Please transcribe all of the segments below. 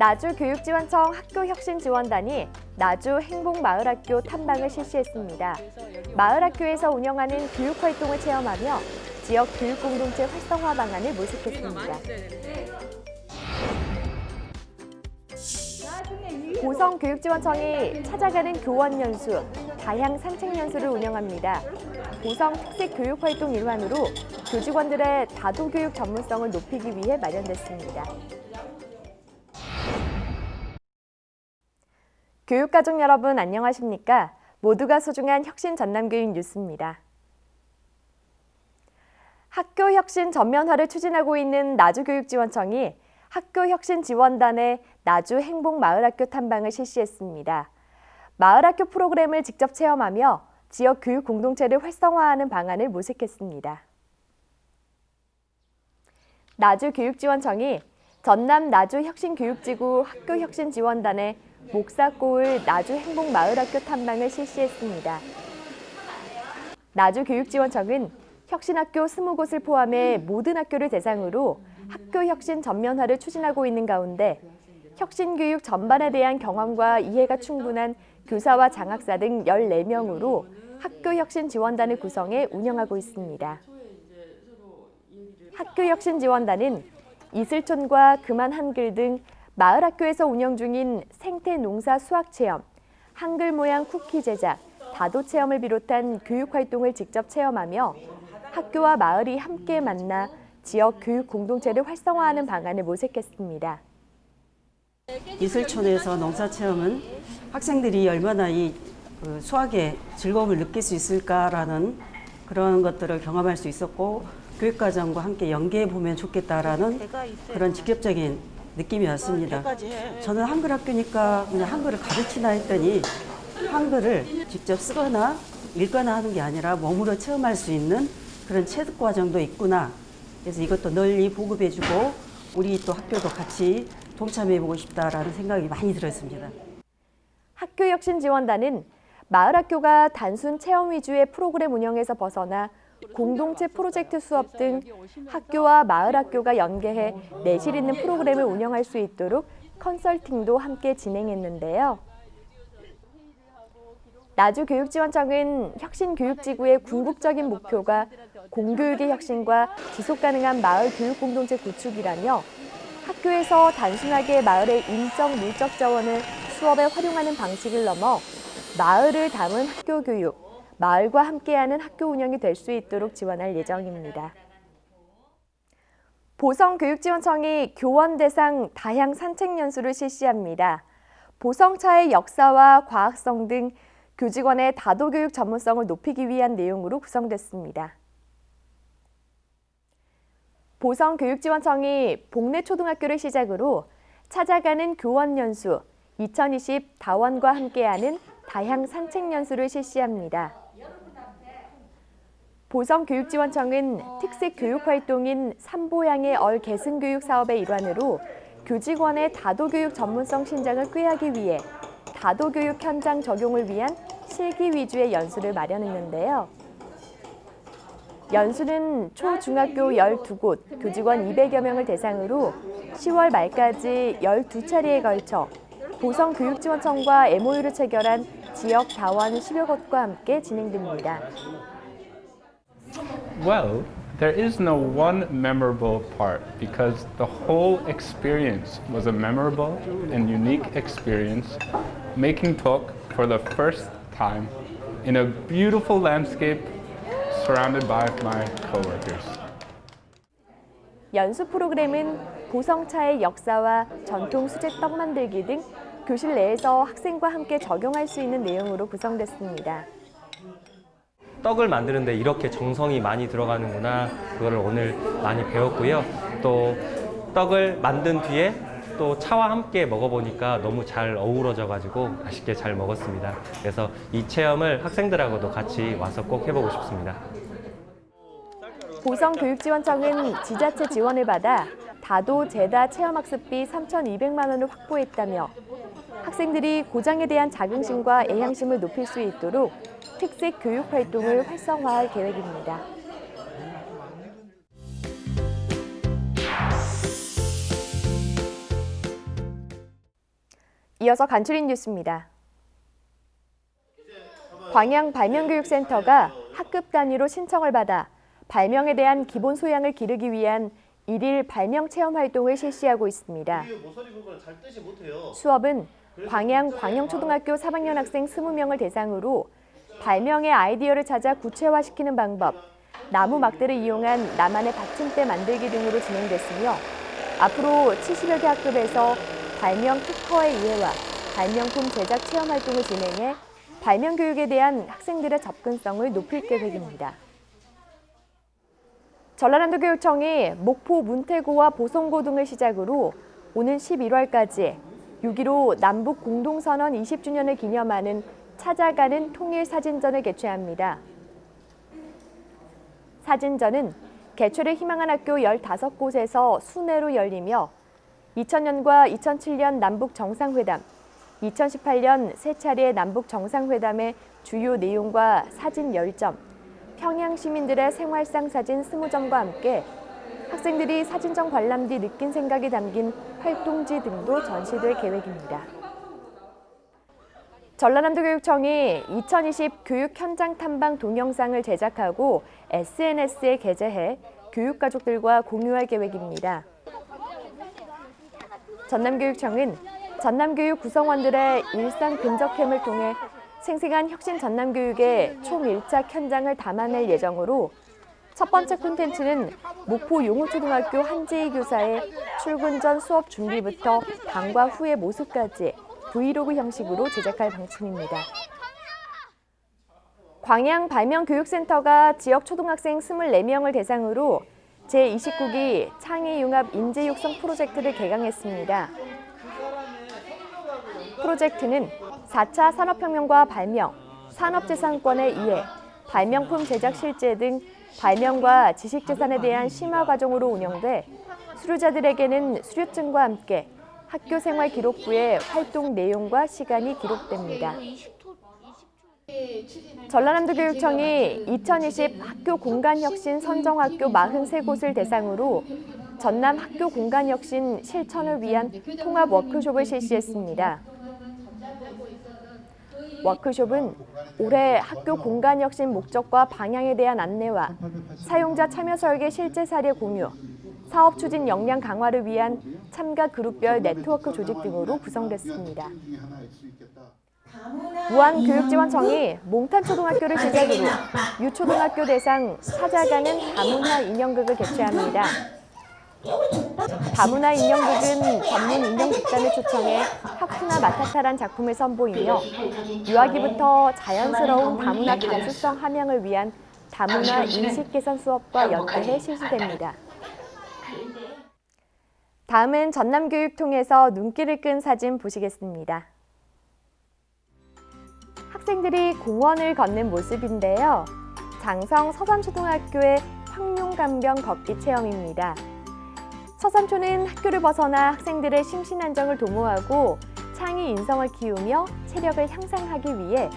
나주교육지원청 학교혁신지원단이 나주 행복마을학교 탐방을 실시했습니다. 마을학교에서 운영하는 교육활동을 체험하며 지역 교육공동체 활성화 방안을 모색했습니다. 보성교육지원청이 찾아가는 교원연수, 다향산책연수를 운영합니다. 보성 특색 교육활동 일환으로 교직원들의 다도교육 전문성을 높이기 위해 마련됐습니다. 교육가족 여러분 안녕하십니까? 모두가 소중한 혁신 전남교육 뉴스입니다. 학교 혁신 전면화를 추진하고 있는 나주교육지원청이 학교혁신지원단의 나주 행복마을학교 탐방을 실시했습니다. 마을학교 프로그램을 직접 체험하며 지역 교육 공동체를 활성화하는 방안을 모색했습니다. 나주교육지원청이 전남 나주혁신교육지구 학교혁신지원단의 목사골 나주행복마을학교 탐방을 실시했습니다. 나주교육지원청은 혁신학교 20곳을 포함해 모든 학교를 대상으로 학교혁신 전면화를 추진하고 있는 가운데 혁신교육 전반에 대한 경험과 이해가 충분한 교사와 장학사 등 14명으로 학교혁신지원단을 구성해 운영하고 있습니다. 학교혁신지원단은 이슬촌과 금안 한글 등 마을 학교에서 운영 중인 생태농사 수학체험, 한글 모양 쿠키 제작, 다도 체험을 비롯한 교육활동을 직접 체험하며 학교와 마을이 함께 만나 지역 교육 공동체를 활성화하는 방안을 모색했습니다. 이슬촌에서 농사체험은 학생들이 얼마나 이 수학의 즐거움을 느낄 수 있을까라는 그런 것들을 경험할 수 있었고 교육과정과 함께 연계해보면 좋겠다라는 그런 직접적인 느낌이었습니다. 저는 한글 학교니까 그냥 한글을 가르치나 했더니 한글을 직접 쓰거나 읽거나 하는 게 아니라 몸으로 체험할 수 있는 그런 체득 과정도 있구나. 그래서 이것도 널리 보급해주고 우리 또 학교도 같이 동참해보고 싶다라는 생각이 많이 들었습니다. 학교혁신지원단은 마을학교가 단순 체험 위주의 프로그램 운영에서 벗어나 공동체 프로젝트 수업 등 학교와 마을학교가 연계해 내실 있는 프로그램을 운영할 수 있도록 컨설팅도 함께 진행했는데요. 나주교육지원청은 혁신교육지구의 궁극적인 목표가 공교육의 혁신과 지속가능한 마을 교육공동체 구축이라며 학교에서 단순하게 마을의 인적 물적 자원을 수업에 활용하는 방식을 넘어 마을을 담은 학교 교육, 마을과 함께하는 학교 운영이 될 수 있도록 지원할 예정입니다. 보성교육지원청이 교원 대상 다향 산책 연수를 실시합니다. 보성차의 역사와 과학성 등 교직원의 다도교육 전문성을 높이기 위한 내용으로 구성됐습니다. 보성교육지원청이 복내초등학교를 시작으로 찾아가는 교원연수 2020 다원과 함께하는 다향 산책연수를 실시합니다. 보성교육지원청은 특색 교육활동인 삼보양의 계승교육 사업의 일환으로 교직원의 다도교육 전문성 신장을 꾀하기 위해 다도교육 현장 적용을 위한 실기 위주의 연수를 마련했는데요. 연수는 초중학교 12곳, 교직원 200여 명을 대상으로 10월 말까지 12차례에 걸쳐 보성교육지원청과 MOU를 체결한 지역 다원 10여 곳과 함께 진행됩니다. Well, there is no one memorable part because the whole experience was a memorable and unique experience, making talk for the first time in a beautiful landscape surrounded by my coworkers. 연수 프로그램은 보성차의 역사와 전통 수제 떡 만들기 등 교실 내에서 학생과 함께 적용할 수 있는 내용으로 구성됐습니다. 떡을 만드는데 이렇게 정성이 많이 들어가는구나, 그거를 오늘 많이 배웠고요. 또 떡을 만든 뒤에 또 차와 함께 먹어보니까 너무 잘 어우러져가지고 맛있게 잘 먹었습니다. 그래서 이 체험을 학생들하고도 같이 와서 꼭 해보고 싶습니다. 보성교육지원청은 지자체 지원을 받아 다도 제다 체험학습비 3,200만 원을 확보했다며 학생들이 고장에 대한 자긍심과 애향심을 높일 수 있도록 특색 교육 활동을 활성화할 계획입니다. 이어서 간추린 뉴스입니다. 광양 발명교육센터가 학급 단위로 신청을 받아 발명에 대한 기본 소양을 기르기 위한 1일 발명 체험 활동을 실시하고 있습니다. 수업은 광양 광영초등학교 3학년 학생 20명을 대상으로 발명의 아이디어를 찾아 구체화시키는 방법, 나무 막대를 이용한 나만의 받침대 만들기 등으로 진행됐으며 앞으로 70여 개 학급에서 발명 특허의 이해와 발명품 제작 체험 활동을 진행해 발명 교육에 대한 학생들의 접근성을 높일 계획입니다. 전라남도 교육청이 목포 문태고와 보성고 등을 시작으로 오는 11월까지 6.15 남북 공동선언 20주년을 기념하는 찾아가는 통일사진전을 개최합니다. 사진전은 개최를 희망한 학교 15곳에서 순회로 열리며 2000년과 2007년 남북 정상회담, 2018년 세 차례 남북 정상회담의 주요 내용과 사진 10점, 평양 시민들의 생활상 사진 20점과 함께 학생들이 사진전 관람 뒤 느낀 생각이 담긴 활동지 등도 전시될 계획입니다. 전라남도 교육청이 2020 교육 현장 탐방 동영상을 제작하고 SNS에 게재해 교육가족들과 공유할 계획입니다. 전남교육청은 전남교육 구성원들의 일상 근접캠을 통해 생생한 혁신 전남교육의 총 1차 현장을 담아낼 예정으로 첫 번째 콘텐츠는 목포 용호초등학교 한재희 교사의 출근 전 수업 준비부터 방과 후의 모습까지 브이로그 형식으로 제작할 방침입니다. 광양 발명교육센터가 지역 초등학생 24명을 대상으로 제29기 창의융합 인재육성 프로젝트를 개강했습니다. 프로젝트는 4차 산업혁명과 발명, 산업재산권의 이해, 발명품 제작 실제 등 발명과 지식재산에 대한 심화 과정으로 운영돼 수료자들에게는 수료증과 함께 학교 생활 기록부에 활동 내용과 시간이 기록됩니다. 전라남도 교육청이 2020 학교 공간혁신 선정학교 43곳을 대상으로 전남 학교 공간혁신 실천을 위한 통합 워크숍을 실시했습니다. 워크숍은 올해 학교 공간혁신 목적과 방향에 대한 안내와 사용자 참여 설계 실제 사례 공유, 사업 추진 역량 강화를 위한 참가 그룹별 네트워크 조직 등으로 구성됐습니다. 무안교육지원청이 몽탄초등학교를 시작으로 유초등학교 대상 찾아가는 다문화 인형극을 개최합니다. 다문화 인형극은 전문 인형극단을 초청해 하쿠나 마타타란 작품을 선보이며 유아기부터 자연스러운 다문화 감수성 함양을 위한 다문화 인식 개선 수업과 연계해 실시됩니다. 다음은 전남교육통에서 눈길을 끈 사진 보시겠습니다. 학생들이 공원을 걷는 모습인데요. 장성 서산초등학교의 황룡감경 걷기 체험입니다. 서산초는 학교를 벗어나 학생들의 심신안정을 도모하고 창의 인성을 키우며 체력을 향상하기 위해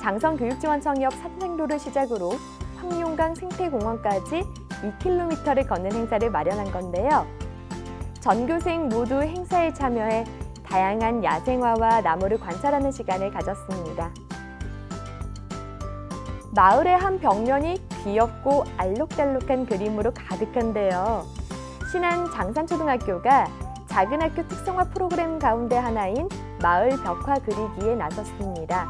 장성교육지원청 옆 산책로를 시작으로 황룡강 생태공원까지 2km를 걷는 행사를 마련한 건데요. 전교생 모두 행사에 참여해 다양한 야생화와 나무를 관찰하는 시간을 가졌습니다. 마을의 한 벽면이 귀엽고 알록달록한 그림으로 가득한데요. 신안 장산초등학교가 작은 학교 특성화 프로그램 가운데 하나인 마을 벽화 그리기에 나섰습니다.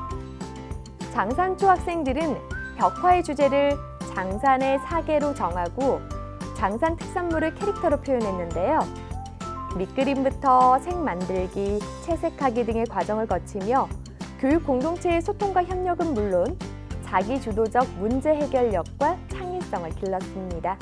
장산초 학생들은 벽화의 주제를 장산의 사계로 정하고 장산 특산물을 캐릭터로 표현했는데요. 밑그림부터 색 만들기, 채색하기 등의 과정을 거치며 교육 공동체의 소통과 협력은 물론 자기 주도적 문제 해결력과 창의성을 길렀습니다.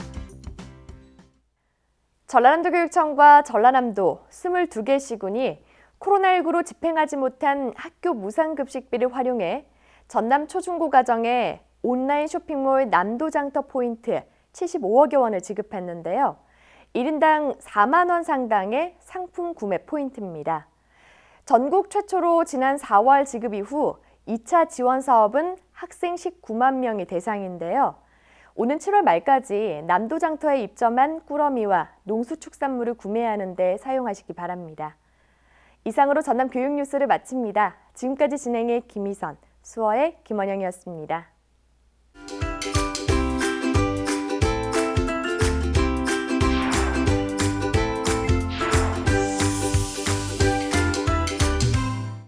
전라남도 교육청과 전라남도 22개 시군이 코로나19로 집행하지 못한 학교 무상급식비를 활용해 전남 초중고 가정에 온라인 쇼핑몰 남도장터 포인트 75억여 원을 지급했는데요. 1인당 4만 원 상당의 상품 구매 포인트입니다. 전국 최초로 지난 4월 지급 이후 2차 지원 사업은 학생 19만 명이 대상인데요. 오는 7월 말까지 남도장터에 입점한 꾸러미와 농수축산물을 구매하는 데 사용하시기 바랍니다. 이상으로 전남 교육 뉴스를 마칩니다. 지금까지 진행의 김희선, 수어의 김원영이었습니다.